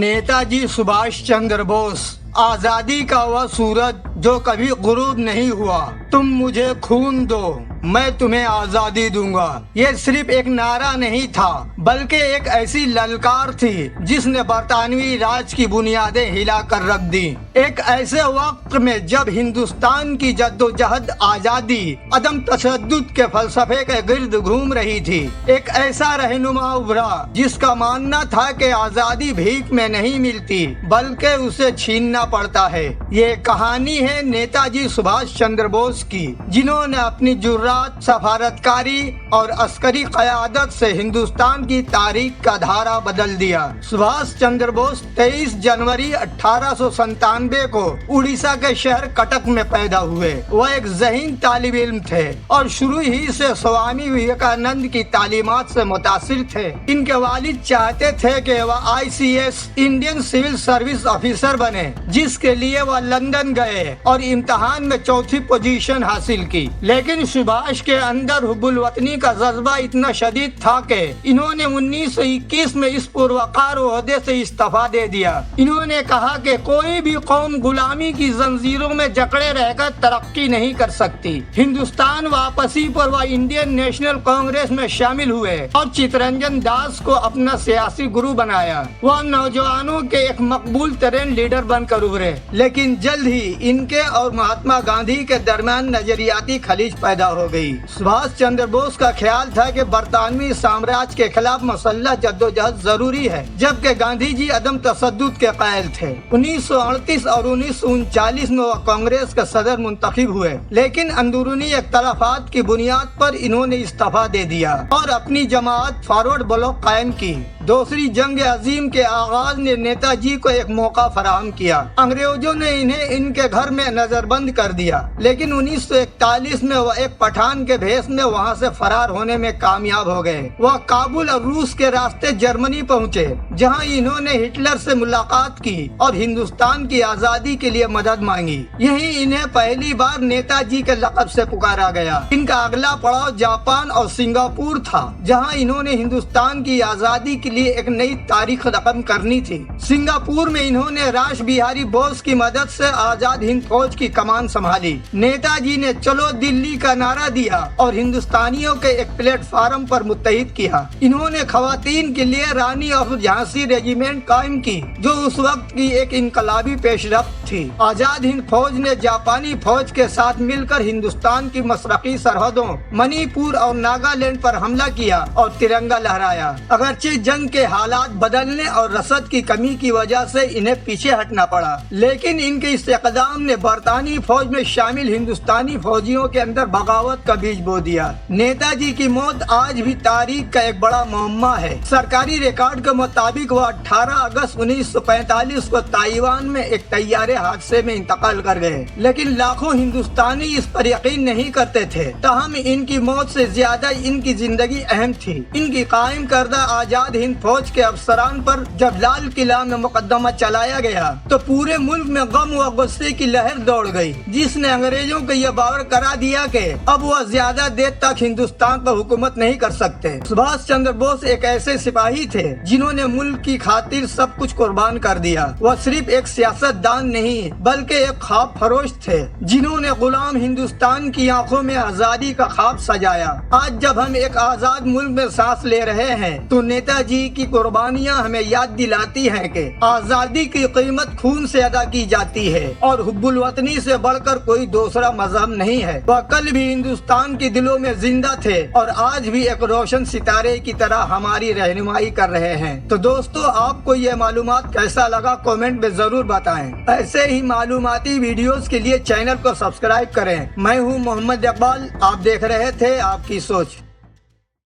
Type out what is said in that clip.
नेताजी सुभाष चंद्र बोस, आजादी का वह सूरज जो कभी गुरूब नहीं हुआ। तुम मुझे खून दो, मैं तुम्हें आजादी दूंगा। ये सिर्फ एक नारा नहीं था, बल्कि एक ऐसी ललकार थी जिसने बरतानवी राज की बुनियादें हिला कर रख दी। एक ऐसे वक्त में जब हिंदुस्तान की जद्दोजहद आजादी, अदम तशद्दुद के फलसफे के गिर्द घूम रही थी। एक ऐसा रहनुमा उभरा जिसका मानना था कि आजादी भीख में नहीं मिलती, बल्कि उसे छीनना पड़ता है। ये कहानी है नेताजी सुभाष चंद्र बोस की, जिन्होंने अपनी जुर्रात, सफारतकारी और अस्करी क़यादत से हिंदुस्तान की तारीख का धारा बदल दिया। सुभाष चंद्र बोस 23 जनवरी 1897 को उड़ीसा के शहर कटक में पैदा हुए। वह एक ज़हीन तालिब इल्म थे और शुरू ही से स्वामी विवेकानंद की तालीमात से मुतासिर थे। इनके वालिद चाहते थे कि वह ICS Indian civil service officer बने, जिसके लिए वह लंदन गए और इम्तिहान में चौथी पोजीशन हासिल की। लेकिन सुभाष के अंदर हुब्बुल वतनी का जज्बा इतना शदीद था कि इन्होंने 1921 में इस पुरवकार ओहदे से इस्तीफा दे दिया। इन्होंने कहा कि कोई भी कौम गुलामी की जंजीरों में जकड़े रहकर तरक्की नहीं कर सकती। हिंदुस्तान वापसी पर वह इंडियन नेशनल कांग्रेस में शामिल हुए और चित्तरंजन दास को अपना सियासी गुरु बनाया। वह नौजवानों के एक मकबूल तरीन लीडर बनकर उभरे। लेकिन जल्द ही इनके और महात्मा गांधी के दरमियान नजरियाती खलीज पैदा हो गई। सुभाष चंद्र बोस का ख्याल था कि बरतानवी साम्राज्य के खिलाफ मसल्लह जद्दोजहद जरूरी है, जबकि गांधी जी अदम तशद्दुद के कायल थे। 1938 और 1939 में वह कांग्रेस के सदर मुंतखब हुए, लेकिन अंदरूनी इख्तलाफात की बुनियाद पर इन्होंने इस्तीफा दे दिया और अपनी जमात फॉरवर्ड ब्लॉक कायम की। दूसरी जंग अजीम के आगाज ने नेताजी को एक मौका फराहम किया। अंग्रेजों ने इन्हें इनके घर में नजरबंद कर दिया, लेकिन 1941 में वह एक पठान के भेष में वहां से फरार होने में कामयाब हो गए। वह काबुल और रूस के रास्ते जर्मनी पहुंचे, जहां इन्होंने हिटलर से मुलाकात की और हिंदुस्तान की आजादी के लिए मदद मांगी। यही इन्हें पहली बार नेताजी के लक़ब से पुकारा गया। इनका अगला पड़ाव जापान और सिंगापुर था, जहां इन्होंने हिंदुस्तान की आजादी के लिए एक नई तारीख रकम करनी थी। सिंगापुर में इन्होंने रास बिहारी बोस की मदद से आजाद हिंद फौज की कमान संभाली। नेताजी ने चलो दिल्ली का नारा दिया और हिंदुस्तानियों के एक प्लेटफार्म पर मुत्तहिद किया। इन्होंने खवातीन के लिए रानी ऑफ झांसी रेजिमेंट कायम की, जो उस वक्त की एक इनकलाबी पेशरफ्त थी। आजाद हिंद फौज ने जापानी फौज के साथ मिलकर हिंदुस्तान की मशरकी सरहदों मणिपुर और नागालैंड पर हमला किया और तिरंगा लहराया। अगरचे जंग के हालात बदलने और रसद की कमी की वजह से इन्हें पीछे हटना पड़ा, लेकिन इनके इस इक़दाम ने बरतानी फौज में शामिल हिंदुस्तानी फौजियों के अंदर बगावत का बीज बो दिया। नेताजी की मौत आज भी तारीख का एक बड़ा मुअम्मा है। सरकारी रिकॉर्ड के मुताबिक वह 18 अगस्त 1945 को ताइवान में एक तैयारे हादसे में इंतकाल कर गए, लेकिन लाखों हिंदुस्तानी इस पर यकीन नहीं करते थे। ताहम इनकी मौत से ज्यादा इनकी जिंदगी अहम थी। इनकी कायम करदा आजाद हिंद फौज के अफसरान पर जब लाल किला में मुकदमा चलाया गया तो पूरे मुल्क में गम व गुस्से की लहर दौड़ गई, जिसने अंग्रेजों को यह बावर करा दिया कि अब वह ज्यादा देर तक हिंदुस्तान पर हुकूमत नहीं कर सकते। सुभाष चंद्र बोस एक ऐसे सिपाही थे जिन्होंने मुल्क की खातिर सब कुछ कुर्बान कर दिया। वह सिर्फ एक सियासतदान नहीं, बल्कि एक ख्वाब फरोश थे, जिन्होंने गुलाम हिंदुस्तान की आंखों में आजादी का ख्वाब सजाया। आज जब हम एक आजाद मुल्क में सांस ले रहे हैं, तो नेताजी की कुर्बानियां हमें याद दिलाती हैं कि आजादी की कीमत खून से अदा की जाती है और हुब्बुल वतनी से बढ़कर कोई दूसरा मजहब नहीं है। वह कल भी हिंदुस्तान के दिलों में जिंदा थे और आज भी एक रोशन सितारे की तरह हमारी रहनुमाई कर रहे हैं। तो दोस्तों, आपको ये मालूमात कैसा लगा कमेंट में जरूर बताएं। ऐसे ही मालूमाती वीडियोस के लिए चैनल को सब्सक्राइब करें। मैं हूँ मोहम्मद इकबाल, आप देख रहे थे आपकी सोच।